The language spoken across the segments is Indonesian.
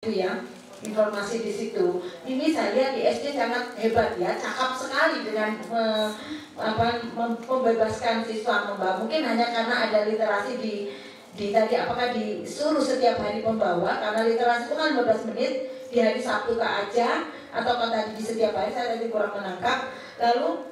itu ya, informasi di situ. Ini saya lihat di SD sangat hebat ya, cakap sekali dengan membebaskan siswa membawa. Mungkin hanya karena ada literasi di tadi, apakah disuruh setiap hari membawa, karena literasi itu kan 15 menit di hari Sabtu aja, atau tadi di setiap hari, saya tadi kurang menangkap. Lalu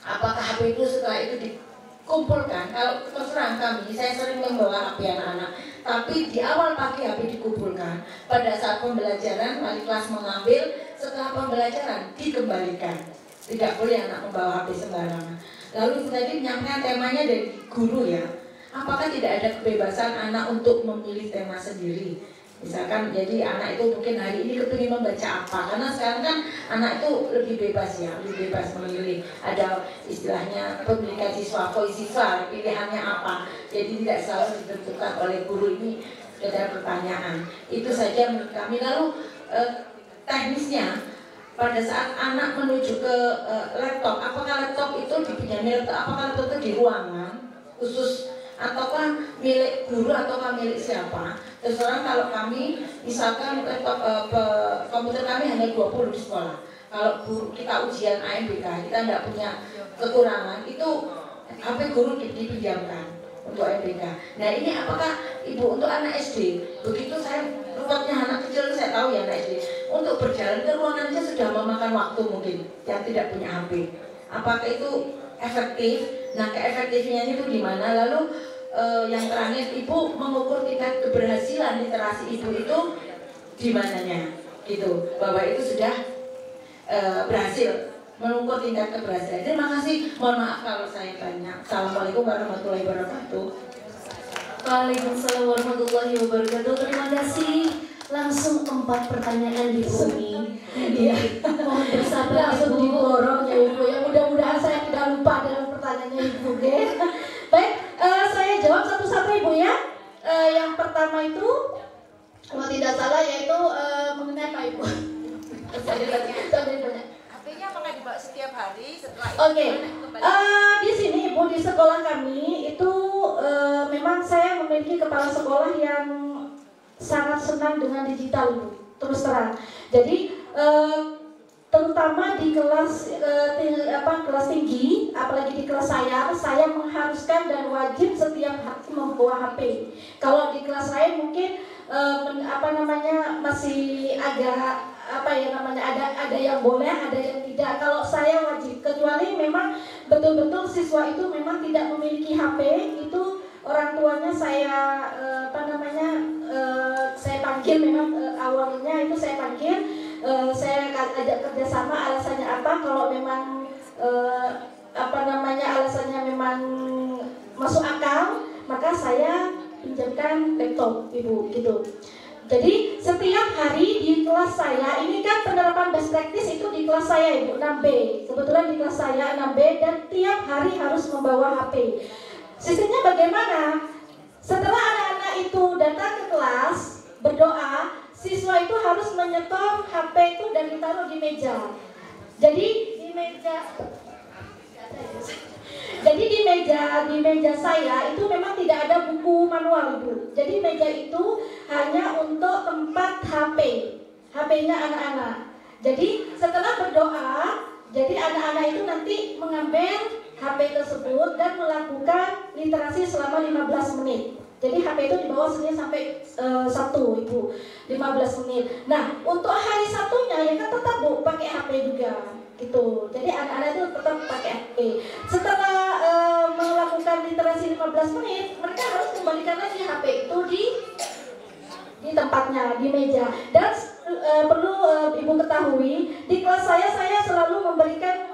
apakah HP itu setelah itu dikumpulkan? Kalau terus terang kami, saya sering membawa HP anak-anak, tapi di awal pagi HP dikumpulkan. Pada saat pembelajaran, wali kelas mengambil, setelah pembelajaran dikembalikan. Tidak boleh anak membawa HP sembarangan. Lalu itu tadi menyampaikan temanya dari guru ya. Apakah tidak ada kebebasan anak untuk memilih tema sendiri? Misalkan jadi anak itu mungkin hari ini kepingin membaca apa, karena sekarang kan anak itu lebih bebas ya, lebih bebas memilih. Ada istilahnya pendidikan siswa, voice-siswa, pilihannya apa. Jadi tidak selalu ditentukan oleh guru, ini sekedar pertanyaan. Itu saja menurut kami. Lalu teknisnya pada saat anak menuju ke laptop, apakah laptop itu dipinjami laptop, apakah laptop itu di ruangan khusus ataukah milik guru ataukah milik siapa? Terus terang kalau kami misalkan laptop komputer kami hanya 20 di sekolah. Kalau guru kita ujian AMBK, kita tidak punya kekurangan, itu HP guru dipinjamkan untuk AMBK. Nah ini apakah ibu untuk anak SD? Begitu saya ruwetnya anak kecil, saya tahu ya anak SD, untuk berjalan ke ruangan saja sudah memakan waktu mungkin yang tidak punya HP. Apakah itu efektif? Nah keefektifnya itu gimana? Lalu yang terakhir, ibu mengukur tingkat keberhasilan literasi ibu itu di mananya? Gitu, bahwa itu sudah berhasil mengukur tingkat keberhasilan. Terima kasih. Mohon maaf kalau saya banyak. Assalamualaikum warahmatullahi wabarakatuh. Waalaikumsalam warahmatullahi wabarakatuh. Terima kasih. Langsung 4 pertanyaan di bumi. Iya. Mohon bersabar langsung diborong ya ibu. Ya mudah-mudahan saya tidak lupa dalam pertanyaannya ibu. Baik, saya jawab satu-satu ibu ya. Yang pertama itu, kalau tidak salah yaitu mengenai apa ibu? HP-nya apakah dibawa setiap hari setelah itu? Oke. Di sini ibu, di sekolah kami itu memang saya memiliki kepala sekolah yang sangat senang dengan digital ibu, terus terang. Jadi terutama di kelas kelas tinggi, apalagi di kelas saya mengharuskan dan wajib setiap hari membawa HP. Kalau di kelas lain mungkin masih agak ada yang boleh, ada yang tidak. Kalau saya wajib, kecuali memang betul-betul siswa itu memang tidak memiliki HP, itu orang tuanya saya saya panggil, memang awalnya itu saya panggil, saya ajak kerjasama. Alasannya apa? Kalau memang alasannya memang masuk akal, maka saya pinjamkan laptop ibu gitu. Jadi setiap hari di kelas saya, ini kan penerapan best practice itu di kelas saya ibu, 6B. Kebetulan di kelas saya 6B dan tiap hari harus membawa HP. Sistemnya bagaimana? Setelah anak-anak itu datang ke kelas berdoa, siswa itu harus menyetor HP itu dan ditaruh di meja. Jadi di meja saya itu memang tidak ada buku manual ibu. Jadi meja itu hanya untuk tempat HP-nya anak-anak. Jadi setelah berdoa, jadi anak-anak itu nanti mengambil HP tersebut dan melakukan literasi selama 15 menit. Jadi HP itu dibawa Senin sampai Sabtu ibu, 15 menit. Nah untuk hari Sabtunya ya kan tetap bu pakai HP juga gitu. Jadi anak-anak itu tetap pakai HP. Setelah melakukan literasi 15 menit, mereka harus kembalikan lagi HP itu di tempatnya, di meja. Dan perlu ibu ketahui, di kelas saya selalu memberikan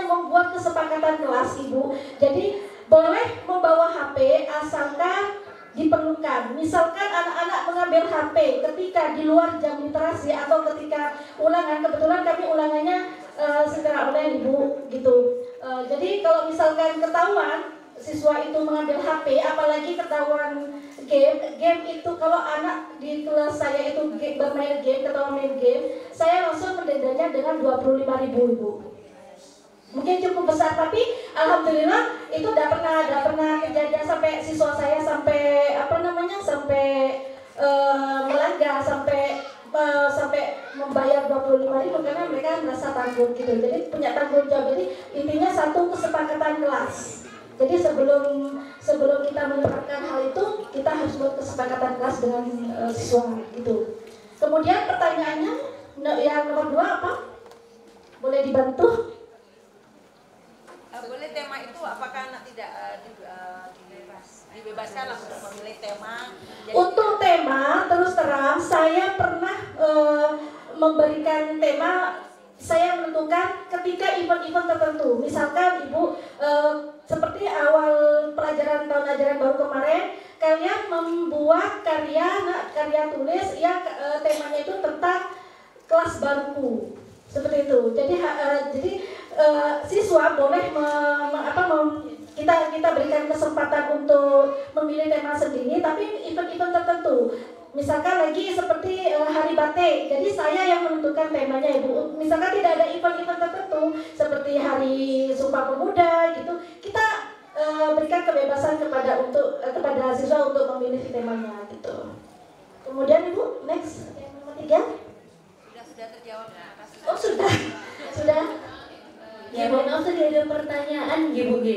membuat kesepakatan kelas ibu. Jadi boleh membawa HP asalkan diperlukan. Misalkan anak-anak mengambil HP ketika di luar jam literasi atau ketika ulangan, kebetulan kami ulangannya secara online ibu gitu. Jadi kalau misalkan ketahuan siswa itu mengambil HP, apalagi ketahuan game itu, kalau anak di kelas saya itu bermain game, ketahuan main game, saya langsung mendendanya dengan 25.000 ibu. Mungkin cukup besar, tapi alhamdulillah itu tidak pernah kejadian sampai siswa saya sampai melanggar sampai membayar 25.000 karena mereka merasa takut gitu. Jadi punya tanggung jawab. Jadi intinya satu kesepakatan kelas. Jadi sebelum kita menerapkan hal itu, kita harus buat kesepakatan kelas dengan siswa gitu. Kemudian pertanyaannya yang nomor 2 apa? Boleh dibantu? Boleh tema itu apakah anak tidak dibebaskan lah untuk memilih tema? Jadi untuk tema terus terang saya pernah memberikan tema. Saya menentukan ketika event-event tertentu. Misalkan Ibu seperti awal pelajaran tahun ajaran baru kemarin, kalian membuat karya tulis yang temanya itu tentang kelas baruku. Seperti itu. Jadi siswa boleh kita berikan kesempatan untuk memilih tema sendiri, tapi event-event tertentu. Misalkan lagi seperti Hari Batik, jadi saya yang menentukan temanya Ibu. Misalkan tidak ada event-event tertentu seperti Hari Sumpah Pemuda gitu, kita berikan kebebasan kepada siswa untuk memilih temanya gitu. Kemudian Ibu, next yang nomor 3. Sudah terjawab. Oh sudah. Ya, mohon maaf tadi ada pertanyaan Ibu G.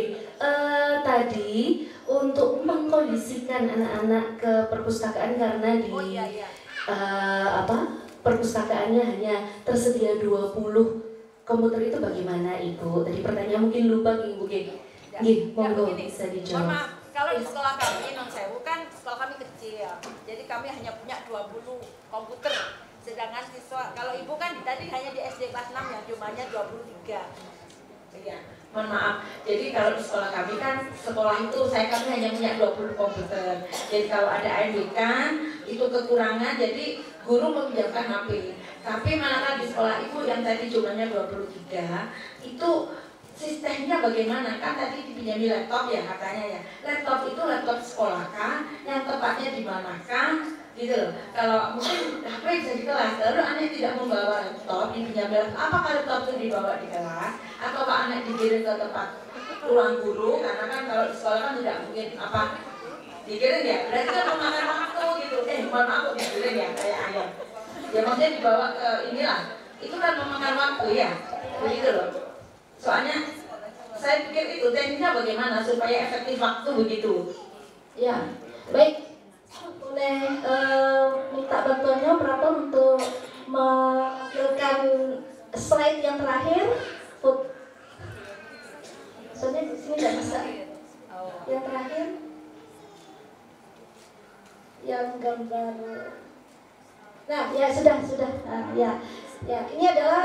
Tadi untuk mengkondisikan anak-anak ke perpustakaan karena di perpustakaannya hanya tersedia 20 komputer itu bagaimana Ibu? Tadi pertanyaan mungkin lupa Ibu G. Nggih, monggo bisa dijawab. Mohon maaf, kalau di sekolah kami non sewu kan sekolah kami kecil. Jadi kami hanya punya 20 komputer. Sedangkan siswa kalau Ibu kan tadi hanya di SD kelas 6 yang jumlahnya 23. Iya, mohon maaf. Jadi kalau di sekolah kami kan sekolah itu kami hanya punya 20 komputer. Jadi kalau ada AMBK itu kekurangan, jadi guru meminjamkan HP. Tapi malah di sekolah Ibu yang tadi jumlahnya 23 itu sistemnya bagaimana? Kan tadi dipinjami laptop ya katanya ya. Laptop itu laptop sekolah kan, yang tepatnya di manakah? Gitu loh. Kalau mungkin HP bisa di kelas, lalu anak tidak membawa laptop, dipinjam laptop, apakah laptop itu dibawa di kelas atau anak dikirim ke tempat ruang guru? Karena kan kalau di sekolah kan tidak mungkin dikirim ya, berarti kan memakan waktu gitu. Mohon maaf dikirim ya kayak ayam. Ya maksudnya dibawa ke inilah, itu kan memakan waktu ya, begitu loh. Soalnya saya pikir itu teknisnya bagaimana supaya efektif waktu begitu. Ya, baik. Boleh minta bantuannya operator untuk menampilkan slide yang terakhir. Soalnya di sini nggak bisa. Yang terakhir, yang gambar. Nah, ya sudah. Nah, ya, ini adalah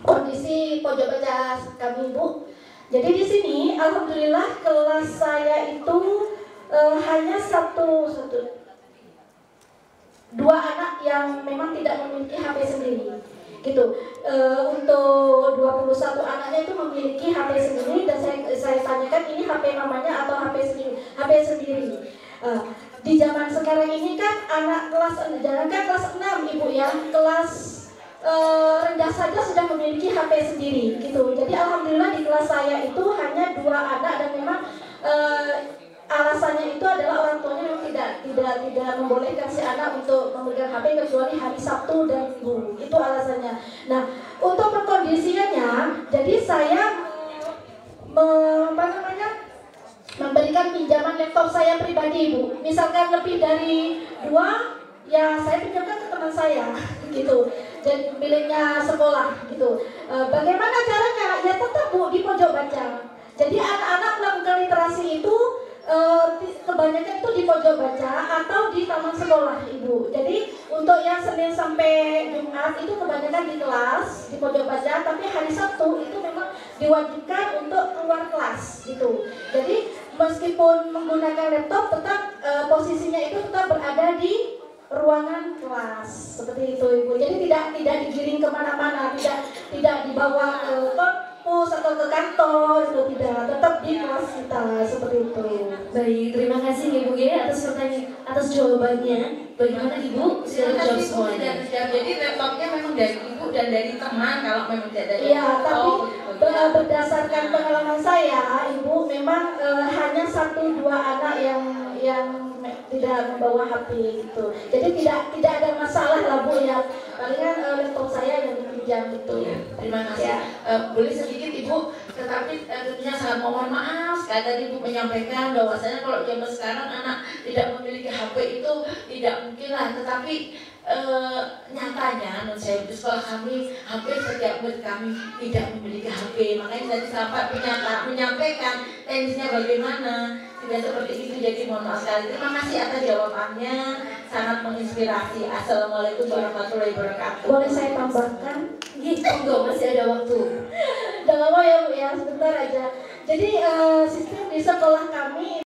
kondisi pojok baca kami Bu. Jadi di sini, alhamdulillah kelas saya itu hanya dua anak yang memang tidak memiliki HP sendiri gitu. Untuk 21 anaknya itu memiliki HP sendiri dan saya tanyakan ini HP mamanya atau HP sendiri. Di zaman sekarang ini kan anak jangan kelas 6 Ibu ya, kelas rendah saja sudah memiliki HP sendiri gitu. Jadi alhamdulillah di kelas saya itu hanya 2 anak dan memang alasannya itu adalah orang tuanya yang tidak membolehkan si anak untuk memegang HP kecuali hari Sabtu dan Minggu. Itu alasannya. Nah, untuk perkondisiannya, jadi saya memberikan pinjaman laptop saya pribadi, Bu. Misalkan lebih dari 2, ya saya pinjamkan ke teman saya, gitu. Dan miliknya sekolah, gitu. Bagaimana caranya? Ya tetap Bu di pojok baca. Jadi anak-anak melakukan literasi itu kebanyakan itu di pojok baca atau di taman sekolah Ibu. Jadi untuk yang Senin sampai Jumat itu kebanyakan di kelas di pojok baca, tapi hari Sabtu itu memang diwajibkan untuk keluar kelas gitu. Jadi meskipun menggunakan laptop tetap posisinya itu tetap berada di ruangan kelas seperti itu Ibu. Jadi tidak digiring kemana-mana, tidak dibawa ke kampus atau ke kantor, itu tidak, tetap di kelas kita seperti itu. Baik, terima kasih Ibu G atas jawabannya. Bagaimana Ibu? Sudah jawab semuanya. Jadi laptopnya memang dari Ibu dan dari teman kalau memang tidak dari. Iya, tapi berdasarkan pengalaman saya, Ibu memang hanya 1-2 anak yang tidak membawa HP gitu. Jadi tidak ada masalah lah Bu ya. Palingan laptop saya yang dipinjam gitu. Terima kasih. Ya. Boleh sedikit Ibu, tetapi tentunya sangat mohon maaf sekali tadi Ibu menyampaikan bahwasanya kalau zaman sekarang anak tidak memiliki HP itu tidak mungkin lah, tetapi nyatanya menurut saya di sekolah kami hampir setiap murid kami tidak memiliki HP. Makanya tadi sahabat menyampaikan teknisnya bagaimana, tidak seperti itu. Jadi mohon maaf sekali. Terima kasih atas jawabannya, sangat menginspirasi. Assalamualaikum warahmatullahi wabarakatuh. Boleh saya tambahkan? Monggo, masih ada waktu. Udah lama ya Bu ya, sebentar aja. Jadi sistem di sekolah kami